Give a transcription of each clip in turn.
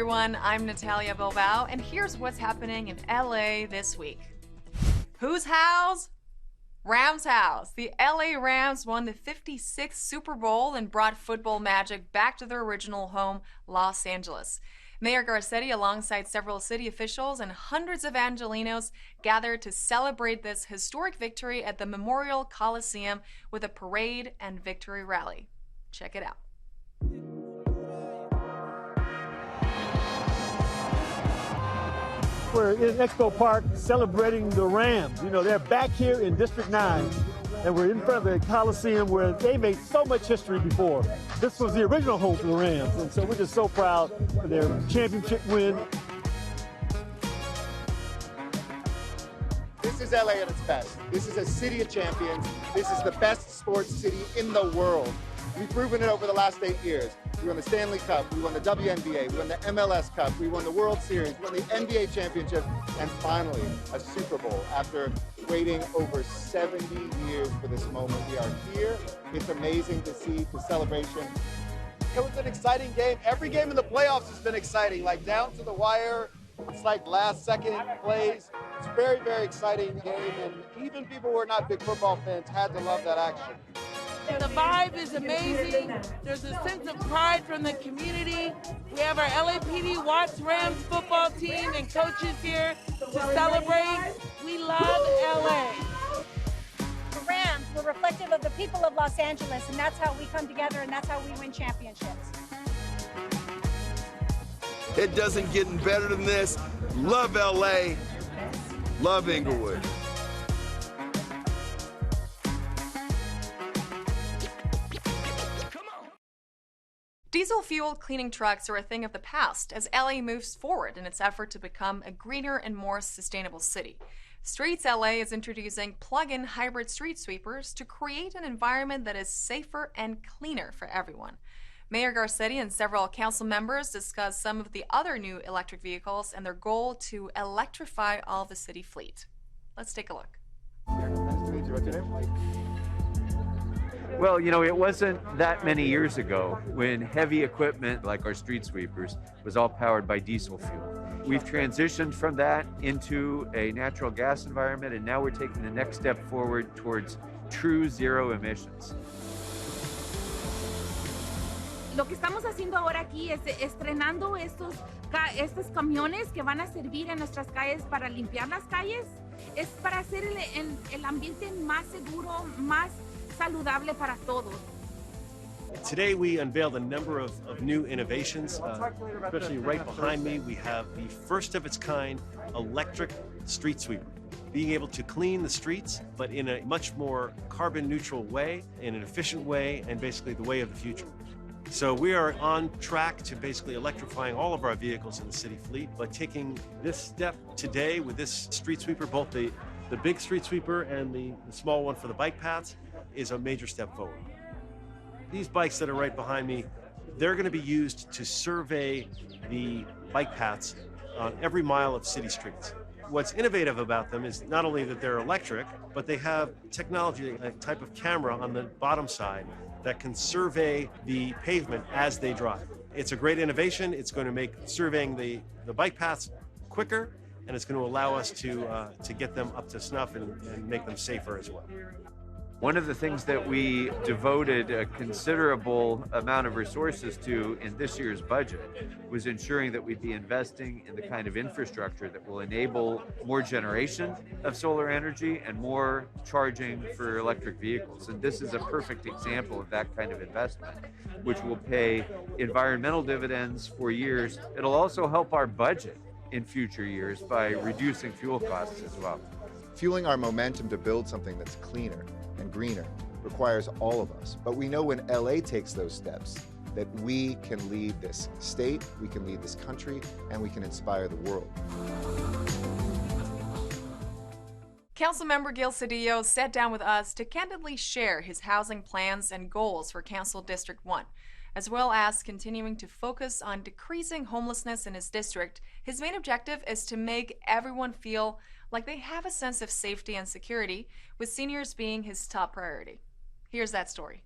everyone, I'm Natalia Bilbao, and here's what's happening in LA this week. Whose house? Rams' house. The LA Rams won the 56th Super Bowl and brought football magic back to their original home, Los Angeles. Mayor Garcetti, alongside several city officials and hundreds of Angelenos, gathered to celebrate this historic victory at the Memorial Coliseum with a parade and victory rally. Check it out. We're in Expo Park celebrating the Rams. You know, they're back here in District 9, and we're in front of the Coliseum where they made so much history before. This was the original home for the Rams, and so we're just so proud of their championship win. This is LA at its best. This is a city of champions. This is the best sports city in the world. We've proven it over the last 8 years. We won the Stanley Cup, we won the WNBA, we won the MLS Cup, we won the World Series, we won the NBA Championship, and finally, a Super Bowl. After waiting over 70 years for this moment, we are here. It's amazing to see the celebration. It was an exciting game. Every game in the playoffs has been exciting, like down to the wire. It's like last second plays. It's a very, very exciting game, and even people who are not big football fans had to love that action. The vibe is amazing. There's a sense of pride from the community. We have our LAPD Watts Rams football team and coaches here to celebrate. We love LA. The Rams were reflective of the people of Los Angeles, and that's how we come together, and that's how we win championships. It doesn't get any better than this. Love LA. Love Inglewood. Diesel-fueled cleaning trucks are a thing of the past as LA moves forward in its effort to become a greener and more sustainable city. StreetsLA is introducing plug-in hybrid street sweepers to create an environment that is safer and cleaner for everyone. Mayor Garcetti and several council members discussed some of the other new electric vehicles and their goal to electrify all the city fleet. Let's take a look. Nice to meet you. What's your name? Well, you know, it wasn't that many years ago when heavy equipment like our street sweepers was all powered by diesel fuel. We've transitioned from that into a natural gas environment, and now we're taking the next step forward towards true zero emissions. Lo que estamos haciendo ahora aquí es estrenando estos camiones que van a servir en nuestras calles para limpiar las calles. Es para hacer el ambiente más seguro, más saludable para todos. Today we unveiled a number of new innovations, especially right behind me. We have the first of its kind electric street sweeper, being able to clean the streets, but in a much more carbon neutral way, in an efficient way, and basically the way of the future. So we are on track to basically electrifying all of our vehicles in the city fleet, but taking this step today with this street sweeper, both the big street sweeper and the small one for the bike paths, is a major step forward. These bikes that are right behind me, they're going to be used to survey the bike paths on every mile of city streets. What's innovative about them is not only that they're electric, but they have technology, a type of camera on the bottom side that can survey the pavement as they drive. It's a great innovation. It's going to make surveying the bike paths quicker, and it's going to allow us to get them up to snuff and make them safer as well. One of the things that we devoted a considerable amount of resources to in this year's budget was ensuring that we'd be investing in the kind of infrastructure that will enable more generation of solar energy and more charging for electric vehicles. And this is a perfect example of that kind of investment, which will pay environmental dividends for years. It'll also help our budget in future years by reducing fuel costs as well. Fueling our momentum to build something that's cleaner and greener requires all of us. But we know when LA takes those steps that we can lead this state, we can lead this country, and we can inspire the world. Councilmember Gil Cedillo sat down with us to candidly share his housing plans and goals for Council District 1. As well as continuing to focus on decreasing homelessness in his district, his main objective is to make everyone feel like they have a sense of safety and security, with seniors being his top priority. Here's that story.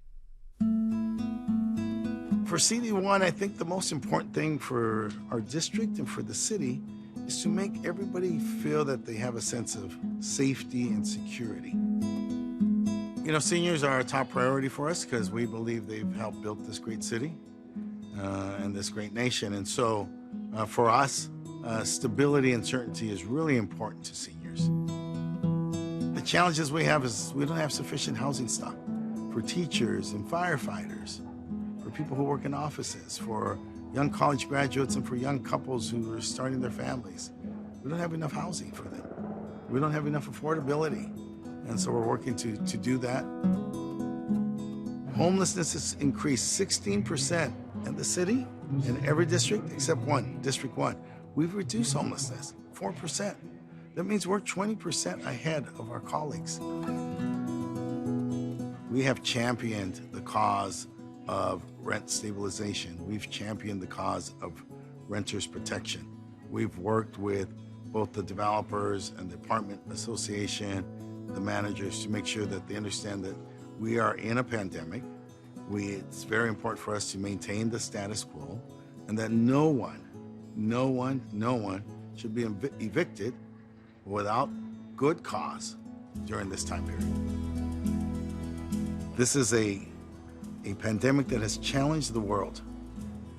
For CD1, I think the most important thing for our district and for the city is to make everybody feel that they have a sense of safety and security. You know, seniors are a top priority for us because we believe they've helped build this great city and this great nation. And so for us, stability and certainty is really important to seniors. The challenges we have is we don't have sufficient housing stock for teachers and firefighters, for people who work in offices, for young college graduates, and for young couples who are starting their families. We don't have enough housing for them. We don't have enough affordability. And so we're working to do that. Homelessness has increased 16% in the city, in every district except one, District 1. We've reduced homelessness, 4%. That means we're 20% ahead of our colleagues. We have championed the cause of rent stabilization. We've championed the cause of renters protection. We've worked with both the developers and the apartment association, the managers, to make sure that they understand that we are in a pandemic. It's very important for us to maintain the status quo, and that no one should be evicted without good cause during this time period. This is a pandemic that has challenged the world,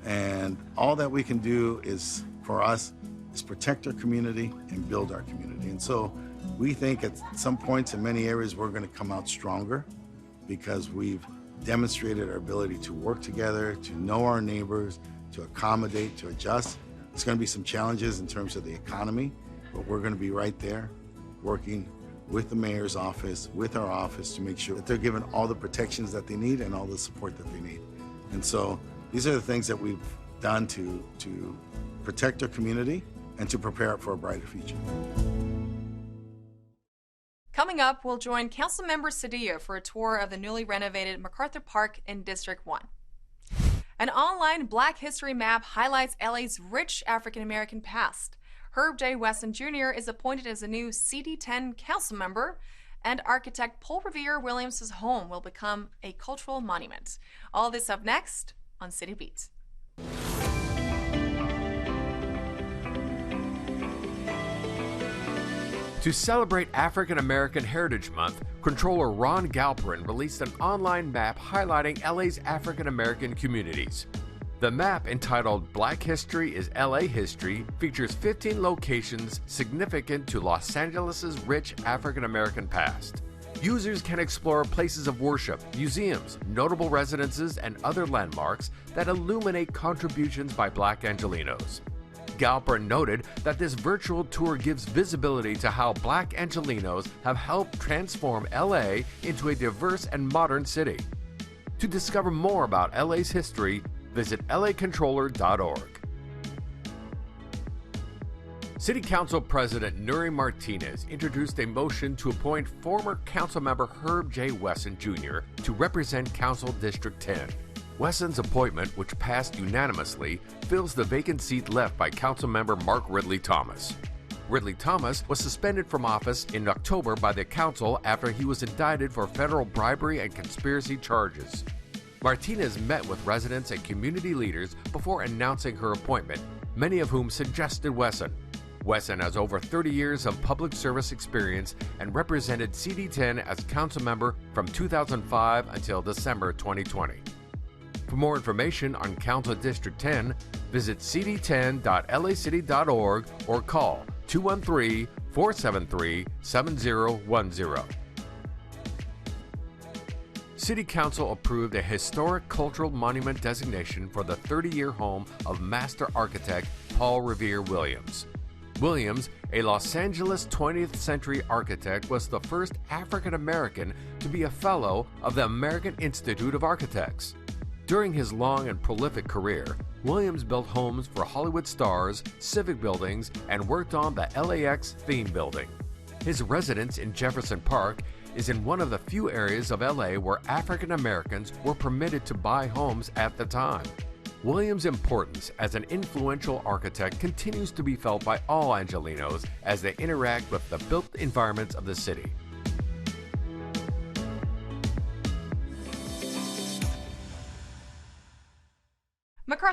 and all that we can do is, for us, is protect our community and build our community. And so we think at some points in many areas we're going to come out stronger because we've demonstrated our ability to work together, to know our neighbors, to accommodate, to adjust. There's going to be some challenges in terms of the economy, but we're going to be right there working with the mayor's office, with our office, to make sure that they're given all the protections that they need and all the support that they need. And so these are the things that we've done to protect our community and to prepare it for a brighter future. Coming up, we'll join Councilmember Cedillo for a tour of the newly renovated Macarthur Park in District 1. An online Black History map highlights LA's rich African-American past. Herb J. Wesson Jr. is appointed as a new CD10 council member, and architect Paul Revere Williams' home will become a cultural monument. All this up next on City Beat. To celebrate African American Heritage Month, Controller Ron Galperin released an online map highlighting LA's African American communities. The map, entitled Black History is LA History, features 15 locations significant to Los Angeles' rich African American past. Users can explore places of worship, museums, notable residences, and other landmarks that illuminate contributions by Black Angelenos. Galperin noted that this virtual tour gives visibility to how Black Angelenos have helped transform LA into a diverse and modern city. To discover more about LA's history, visit lacontroller.org. City Council President Nury Martinez introduced a motion to appoint former Councilmember Herb J. Wesson Jr. to represent Council District 10. Wesson's appointment, which passed unanimously, fills the vacant seat left by Councilmember Mark Ridley Thomas. Ridley Thomas was suspended from office in October by the council after he was indicted for federal bribery and conspiracy charges. Martinez met with residents and community leaders before announcing her appointment, many of whom suggested Wesson. Wesson has over 30 years of public service experience and represented CD10 as council member from 2005 until December 2020. For more information on Council District 10, visit cd10.lacity.org or call 213-473-7010. City Council approved a historic cultural monument designation for the 30-year home of master architect Paul Revere Williams. Williams, a Los Angeles 20th century architect, was the first African American to be a fellow of the American Institute of Architects. During his long and prolific career, Williams built homes for Hollywood stars, civic buildings, and worked on the LAX theme building. His residence in Jefferson Park is in one of the few areas of LA where African Americans were permitted to buy homes at the time. Williams' importance as an influential architect continues to be felt by all Angelenos as they interact with the built environments of the city.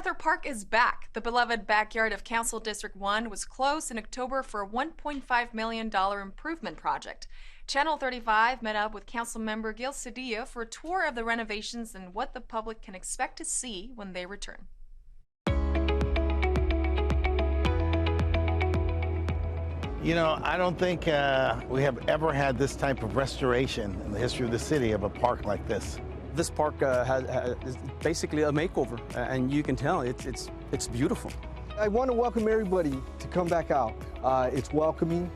Macarthur Park is back. The beloved backyard of Council District 1 was closed in October for a $1.5 million improvement project. Channel 35 met up with Councilmember Gil Cedillo for a tour of the renovations and what the public can expect to see when they return. You know, I don't think we have ever had this type of restoration in the history of the city of a park like this. This park is basically a makeover, and you can tell it's beautiful. I want to welcome everybody to come back out. It's welcoming,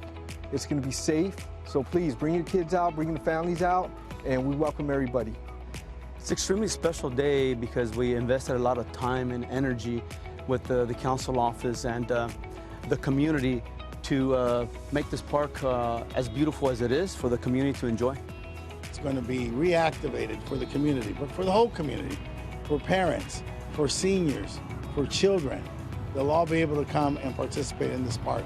it's going to be safe, so please bring your kids out, bring the families out, and we welcome everybody. It's an extremely special day because we invested a lot of time and energy with the council office and the community to make this park as beautiful as it is for the community to enjoy. It's going to be reactivated for the community, but for the whole community, for parents, for seniors, for children. They'll all be able to come and participate in this park.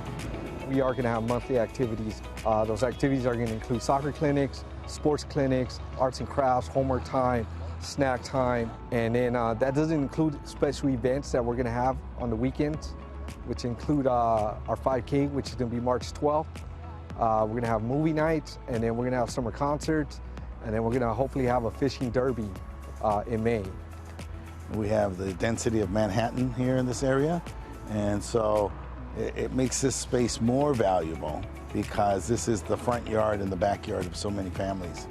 We are going to have monthly activities. Those activities are going to include soccer clinics, sports clinics, arts and crafts, homework time, snack time, and then that doesn't include special events that we're going to have on the weekends, which include our 5K, which is going to be March 12th. We're going to have movie nights, and then we're going to have summer concerts, and then we're going to hopefully have a fishing derby in May. We have the density of Manhattan here in this area, and so it makes this space more valuable because this is the front yard and the backyard of so many families.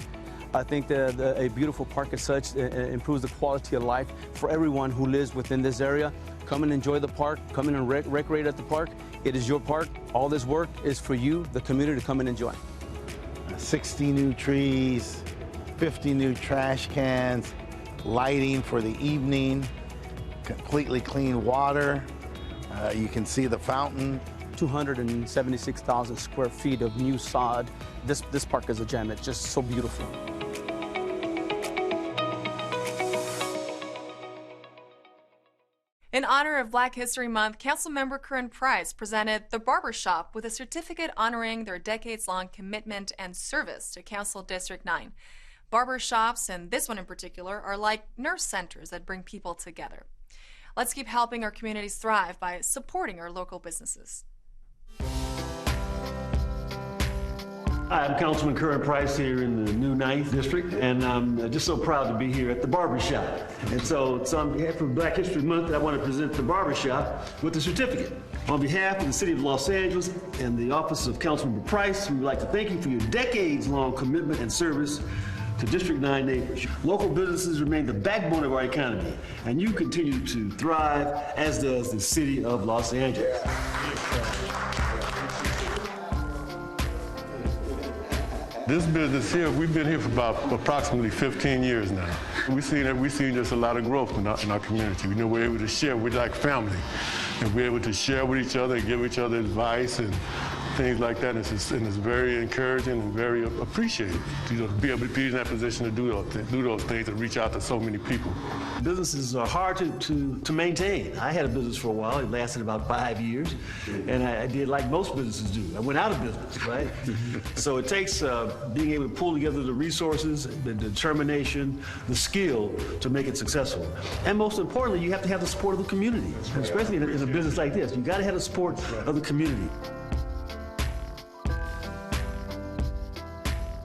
I think that a beautiful park as such improves the quality of life for everyone who lives within this area. Come and enjoy the park, come in and recreate at the park. It is your park. All this work is for you, the community, to come and enjoy. 60 new trees, 50 new trash cans, lighting for the evening, completely clean water. You can see the fountain. 276,000 square feet of new sod. This park is a gem. It's just so beautiful. In honor of Black History Month, Councilmember Curren presented the Barber Shop with a certificate honoring their decades-long commitment and service to Council District 9. Barber shops, and this one in particular, are like nurse centers that bring people together. Let's keep helping our communities thrive by supporting our local businesses. Hi, I'm Councilman Curren here in the new 9th District, and I'm just so proud to be here at the Barber Shop. And so on behalf of Black History Month, I want to present the Barber Shop with a certificate. On behalf of the City of Los Angeles and the Office of Councilmember Price, we would like to thank you for your decades-long commitment and service to District 9 neighbors. Local businesses remain the backbone of our economy, and you continue to thrive, as does the City of Los Angeles. This business here, we've been here for about approximately 15 years now. We've seen just a lot of growth in our community. We know we're able to share, we're like family, and we're able to share with each other and give each other advice and things like that. And it's very encouraging and very appreciated, to be able to be in that position to do those things and reach out to so many people. Businesses are hard to maintain. I had a business for a while. It lasted about 5 years, and I did like most businesses do. I went out of business, right? So it takes being able to pull together the resources, the determination, the skill to make it successful. And most importantly, you have to have the support of the community, especially in a business like this. You got to have the support of the community.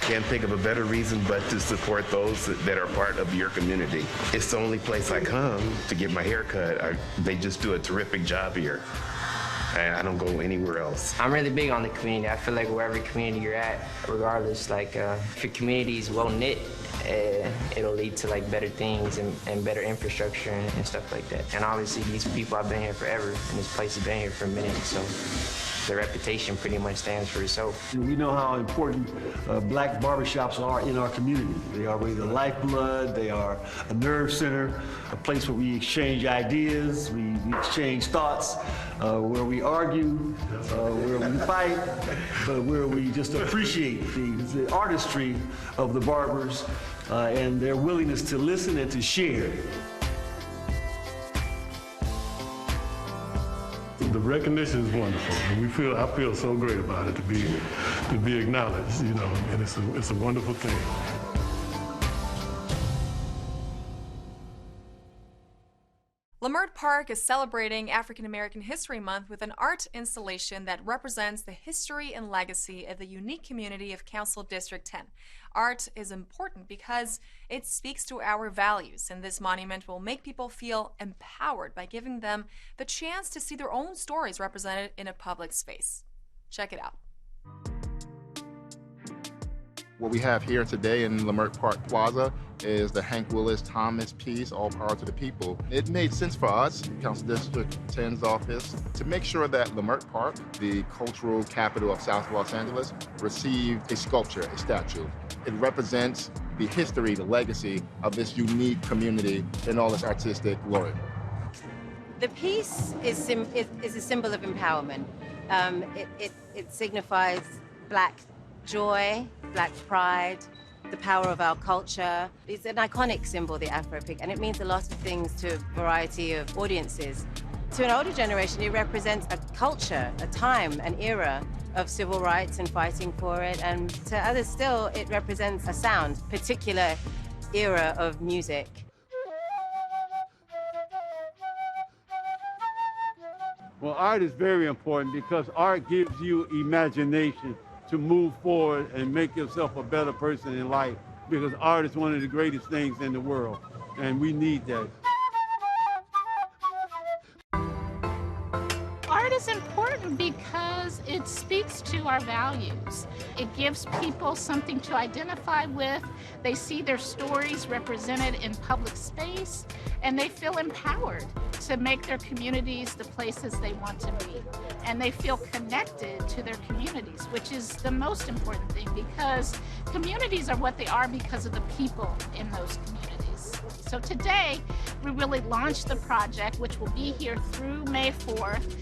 Can't think of a better reason but to support those that are part of your community. It's the only place I come to get my hair cut. They just do a terrific job here. And I don't go anywhere else. I'm really big on the community. I feel like wherever community you're at, regardless, like if your community is well knit, it'll lead to like better things and better infrastructure and stuff like that. And obviously these people have been here forever, and this place has been here for a minute, so the reputation pretty much stands for itself. We know how important black barbershops are in our community. They are really the lifeblood. They are a nerve center, a place where we exchange ideas, we exchange thoughts, where we argue, where we fight, but where we just appreciate the artistry of the barbers and their willingness to listen and to share. The recognition is wonderful, and I feel so great about it to be acknowledged, you know, and it's a wonderful thing. Leimert Park is celebrating African American History Month with an art installation that represents the history and legacy of the unique community of Council District 10. Art is important because it speaks to our values, and this monument will make people feel empowered by giving them the chance to see their own stories represented in a public space. Check it out. What we have here today in Leimert Park Plaza is the Hank Willis Thomas piece, All Power to the People. It made sense for us, Council District 10's office, to make sure that Leimert Park, the cultural capital of South Los Angeles, received a sculpture, a statue. It represents the history, the legacy of this unique community in all its artistic glory. The piece is a symbol of empowerment. It signifies Black joy, Black pride, the power of our culture. It's an iconic symbol, the Afro pig, and it means a lot of things to a variety of audiences. To an older generation, it represents a culture, a time, an era of civil rights and fighting for it, and to others still, it represents a sound, particular era of music. Well, art is very important because art gives you imagination to move forward and make yourself a better person in life, because art is one of the greatest things in the world, and we need that. Art is important because it speaks to our values. It gives people something to identify with. They see their stories represented in public space, and they feel empowered to make their communities the places they want to be. And they feel connected to their communities, which is the most important thing, because communities are what they are because of the people in those communities. So today, we really launched the project, which will be here through May 4th,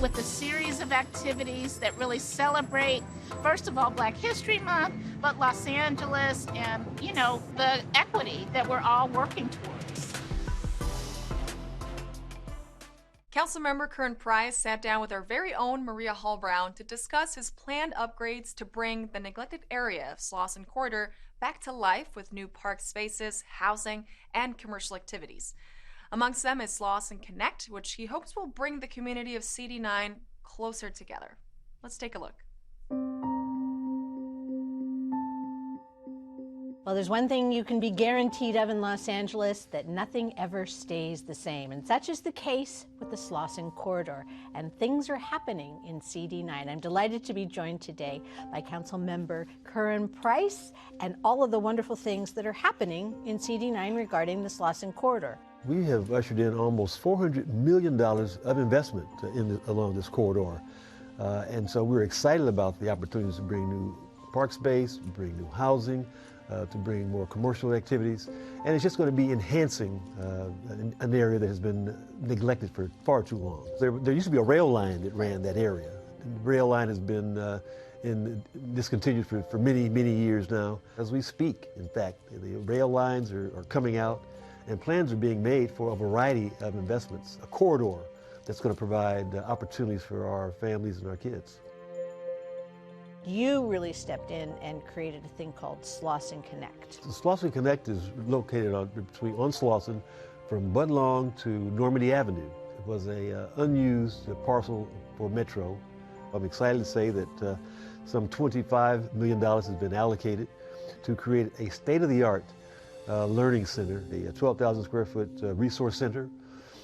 with a series of activities that really celebrate, first of all, Black History Month, but Los Angeles and, you know, the equity that we're all working towards. Councilmember Curren sat down with our very own Maria Hall-Brown to discuss his planned upgrades to bring the neglected area of Slauson Corridor back to life with new park spaces, housing, and commercial activities. Amongst them is Slauson Connect, which he hopes will bring the community of CD9 closer together. Let's take a look. Well, there's one thing you can be guaranteed of in Los Angeles, that nothing ever stays the same. And such is the case with the Slauson Corridor. And things are happening in CD9. I'm delighted to be joined today by Councilmember Curren and all of the wonderful things that are happening in CD9 regarding the Slauson Corridor. We have ushered in almost $400 million of investment along this corridor. And so we're excited about the opportunities to bring new park space, to bring new housing, to bring more commercial activities. And it's just going to be enhancing an area that has been neglected for far too long. There used to be a rail line that ran that area. The rail line has been discontinued for many, many years now. As we speak, in fact, the rail lines are coming out, and plans are being made for a variety of investments, a corridor that's going to provide opportunities for our families and our kids. You really stepped in and created a thing called Slauson Connect. The Slauson Connect is located on Slauson from Budlong to Normandy Avenue. It was an unused parcel for Metro. I'm excited to say that some $25 million has been allocated to create a state-of-the-art learning center, a 12,000 square foot resource center,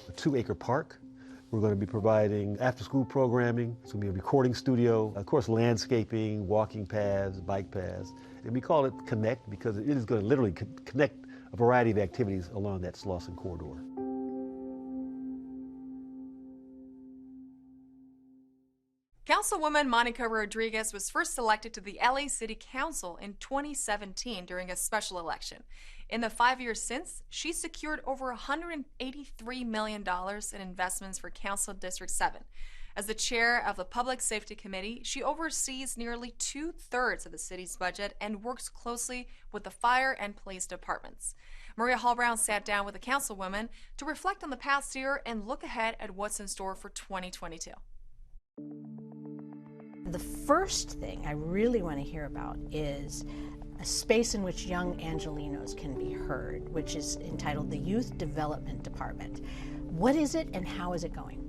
a 2-acre park. We're going to be providing after-school programming. It's going to be a recording studio, of course, landscaping, walking paths, bike paths. And we call it Connect because it is going to literally connect a variety of activities along that Slauson corridor. Councilwoman Monica Rodriguez was first elected to the LA City Council in 2017 during a special election. In the 5 years since, she secured over $183 million in investments for Council District 7. As the chair of the Public Safety Committee, she oversees nearly 2/3 of the city's budget and works closely with the fire and police departments. Maria Hall-Brown sat down with the councilwoman to reflect on the past year and look ahead at what's in store for 2022. The first thing I really want to hear about is a space in which young Angelenos can be heard, which is entitled the Youth Development Department. What is it and how is it going?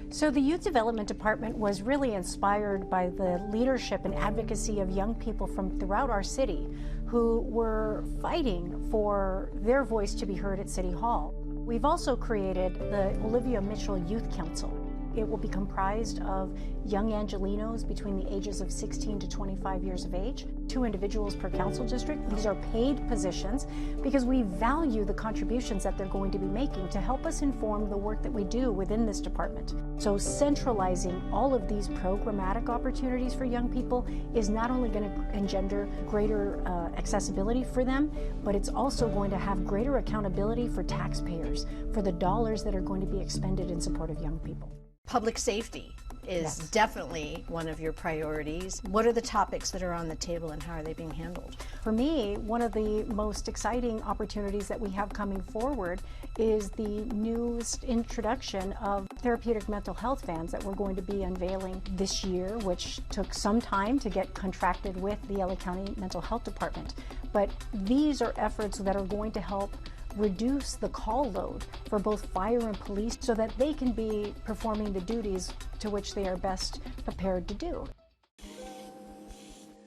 So the Youth Development Department was really inspired by the leadership and advocacy of young people from throughout our city who were fighting for their voice to be heard at City Hall. We've also created the Olivia Mitchell Youth Council. It will be comprised of young Angelenos between the ages of 16 to 25 years of age, 2 individuals per council district. These are paid positions because we value the contributions that they're going to be making to help us inform the work that we do within this department. So centralizing all of these programmatic opportunities for young people is not only going to engender greater accessibility for them, but it's also going to have greater accountability for taxpayers for the dollars that are going to be expended in support of young people. Public safety is definitely one of your priorities. What are the topics that are on the table and how are they being handled? For me, one of the most exciting opportunities that we have coming forward is the newest introduction of therapeutic mental health vans that we're going to be unveiling this year, which took some time to get contracted with the LA County Mental Health Department. But these are efforts that are going to help reduce the call load for both fire and police so that they can be performing the duties to which they are best prepared to do.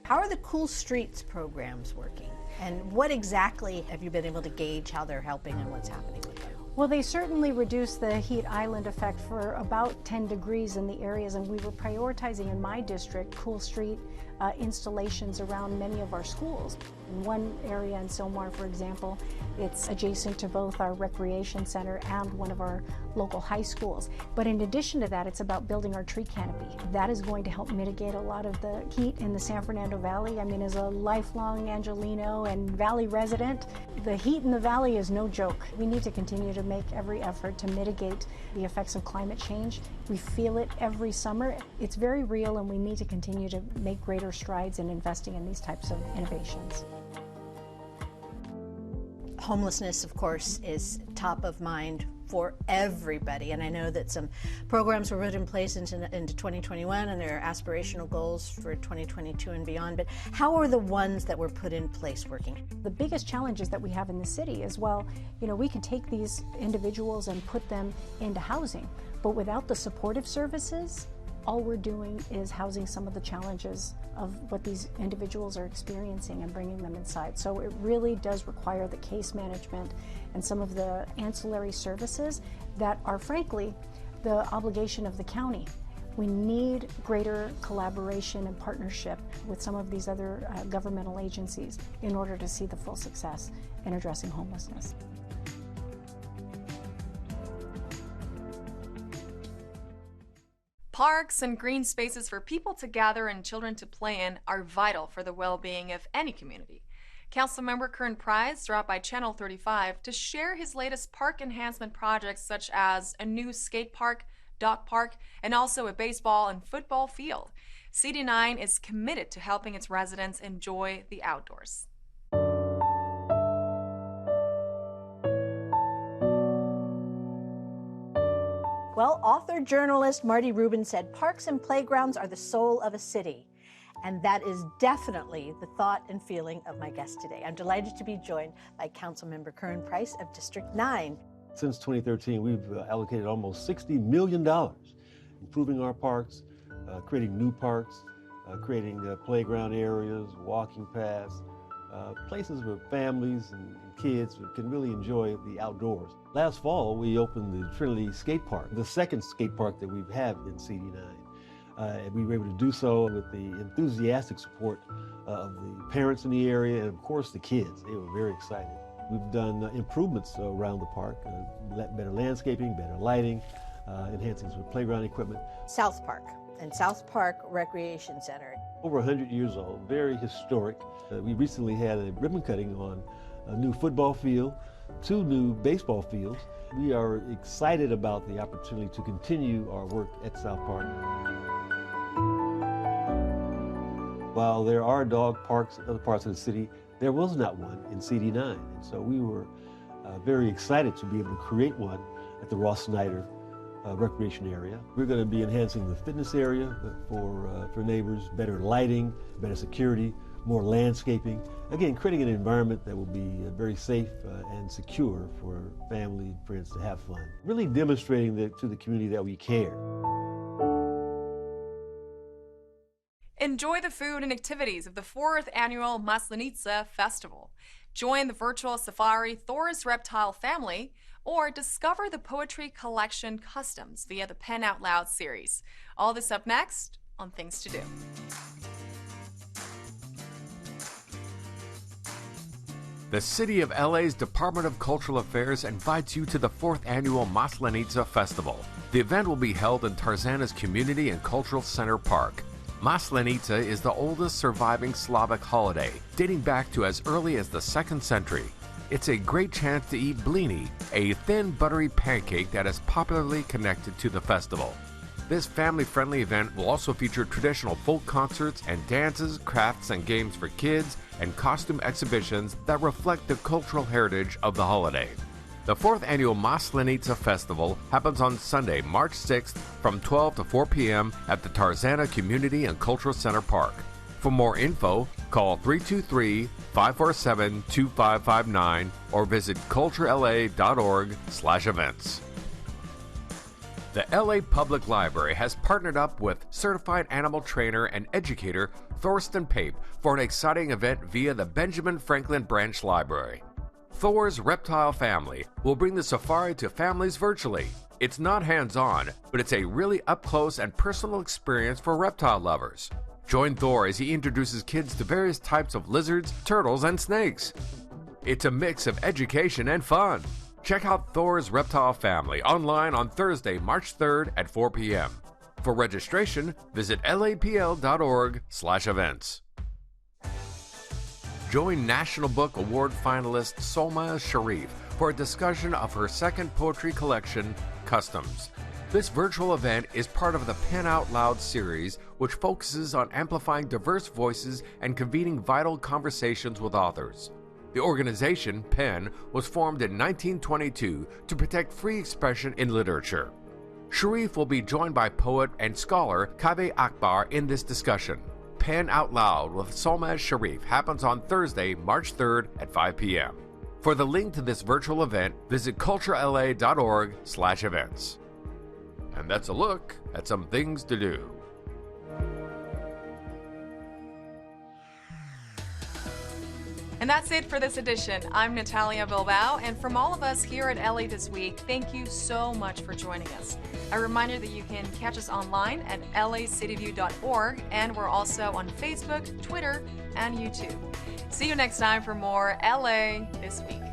How are the Cool Streets programs working? And what exactly have you been able to gauge how they're helping and what's happening with them? Well, they certainly reduce the heat island effect for about 10 degrees in the areas, and we were prioritizing in my district cool street installations around many of our schools. In one area in Silmar, for example, it's adjacent to both our recreation center and one of our local high schools. But in addition to that, it's about building our tree canopy. That is going to help mitigate a lot of the heat in the San Fernando Valley. I mean, as a lifelong Angeleno and Valley resident, the heat in the Valley is no joke. We need to continue to make every effort to mitigate the effects of climate change. We feel it every summer. It's very real, and we need to continue to make greater strides in investing in these types of innovations. Homelessness, of course, is top of mind for everybody, and I know that some programs were put in place into 2021 and there are aspirational goals for 2022 and beyond, but how are the ones that were put in place working? The biggest challenges that we have in the city is, well, you know, we can take these individuals and put them into housing, but without the supportive services, all we're doing is housing some of the challenges of what these individuals are experiencing and bringing them inside. So it really does require the case management and some of the ancillary services that are, frankly, the obligation of the county. We need greater collaboration and partnership with some of these other governmental agencies in order to see the full success in addressing homelessness. Parks and green spaces for people to gather and children to play in are vital for the well-being of any community. Councilmember Curren dropped by Channel 35 to share his latest park enhancement projects, such as a new skate park, dog park, and also a baseball and football field. CD9 is committed to helping its residents enjoy the outdoors. Well, author-journalist Marty Rubin said parks and playgrounds are the soul of a city. And that is definitely the thought and feeling of my guest today. I'm delighted to be joined by Councilmember Curren of District 9. Since 2013, we've allocated almost $60 million improving our parks, creating new parks, creating playground areas, walking paths, places where families and kids can really enjoy the outdoors. Last fall, we opened the Trinity skate park, the second skate park that we have in CD9. And we were able to do so with the enthusiastic support of the parents in the area and, of course, the kids. They were very excited. We've done improvements around the park, better landscaping, better lighting, enhancing some playground equipment. South Park and South Park Recreation Center. Over 100 years old, very historic. We recently had a ribbon cutting on a new football field, 2 new baseball fields. We are excited about the opportunity to continue our work at South Park. While there are dog parks in other parts of the city, there was not one in CD9. And so we were very excited to be able to create one at the Ross Snyder recreation area. We're going to be enhancing the fitness area for neighbors, better lighting, better security, more landscaping. Again, creating an environment that will be very safe and secure for family and friends to have fun. Really demonstrating to the community that we care. Enjoy the food and activities of the 4th annual Maslanita Festival. Join the virtual safari Thor's Reptile Family, or discover the poetry collection Customs via the Pen Out Loud series. All this up next on Things to Do. The City of LA's Department of Cultural Affairs invites you to the 4th annual Maslanita Festival. The event will be held in Tarzana's Community and Cultural Center Park. Maslanita is the oldest surviving Slavic holiday, dating back to as early as the 2nd century. It's a great chance to eat blini, a thin, buttery pancake that is popularly connected to the festival. This family-friendly event will also feature traditional folk concerts and dances, crafts and games for kids, and costume exhibitions that reflect the cultural heritage of the holiday. The 4th annual Maslanita Festival happens on Sunday, March 6th from 12 to 4 p.m. at the Tarzana Community and Cultural Center Park. For more info, call 323-547-2559 or visit culturela.org/events. The LA Public Library has partnered up with certified animal trainer and educator Thorsten Pape for an exciting event via the Benjamin Franklin Branch Library. Thor's Reptile Family will bring the safari to families virtually. It's not hands-on, but it's a really up-close and personal experience for reptile lovers. Join Thor as he introduces kids to various types of lizards, turtles, and snakes. It's a mix of education and fun. Check out Thor's Reptile Family online on Thursday, March 3rd at 4 p.m. For registration, visit lapl.org/events. Join National Book Award finalist Solma Sharif for a discussion of her second poetry collection, Customs. This virtual event is part of the Pen Out Loud series, which focuses on amplifying diverse voices and convening vital conversations with authors. The organization, PEN, was formed in 1922 to protect free expression in literature. Sharif will be joined by poet and scholar Kaveh Akbar in this discussion. Pen Out Loud with Solmaz Sharif happens on Thursday, March 3rd at 5 p.m. For the link to this virtual event, visit culturela.org/events. And that's a look at some things to do. And that's it for this edition. I'm Natalia Bilbao, and from all of us here at LA This Week, thank you so much for joining us. A reminder that you can catch us online at lacityview.org, and we're also on Facebook, Twitter, and YouTube. See you next time for more LA This Week.